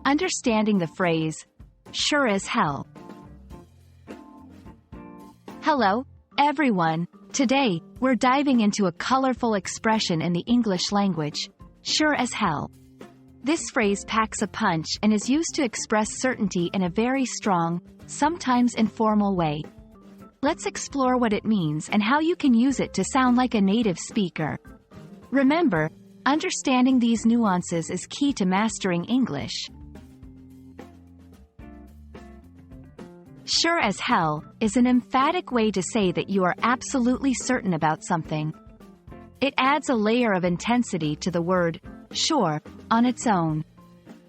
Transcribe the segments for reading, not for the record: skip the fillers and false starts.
Understanding the phrase, sure as hell. Hello, everyone. Today, we're diving into a colorful expression in the English language, sure as hell. This phrase packs a punch and is used to express certainty in a very strong, sometimes informal way. Let's explore what it means and how you can use it to sound like a native speaker. Remember, understanding these nuances is key to mastering English. Sure as hell is an emphatic way to say that you are absolutely certain about something. It adds a layer of intensity to the word sure on its own.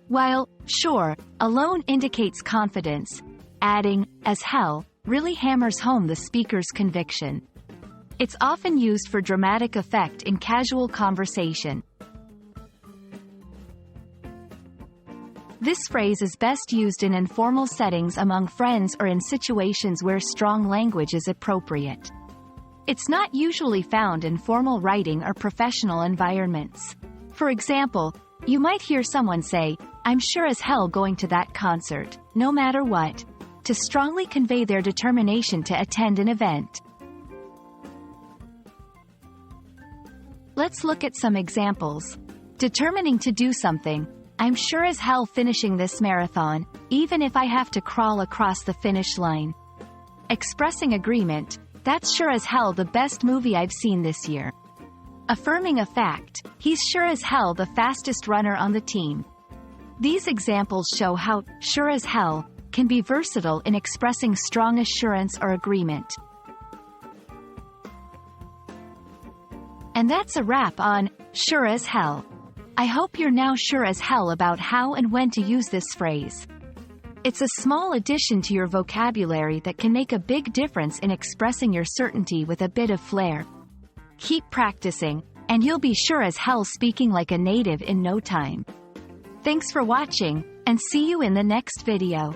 While sure alone indicates confidence, adding as hell really hammers home the speaker's conviction. It's often used for dramatic effect in casual conversation. This phrase is best used in informal settings among friends or in situations where strong language is appropriate. It's not usually found in formal writing or professional environments. For example, you might hear someone say, "I'm sure as hell going to that concert, no matter what," to strongly convey their determination to attend an event. Let's look at some examples. Determining to do something. I'm sure as hell finishing this marathon, even if I have to crawl across the finish line. Expressing agreement. That's sure as hell the best movie I've seen this year. Affirming a fact. He's sure as hell the fastest runner on the team. These examples show how sure as hell can be versatile in expressing strong assurance or agreement. And that's a wrap on sure as hell. I hope you're now sure as hell about how and when to use this phrase. It's a small addition to your vocabulary that can make a big difference in expressing your certainty with a bit of flair. Keep practicing, and you'll be sure as hell speaking like a native in no time. Thanks for watching, and see you in the next video.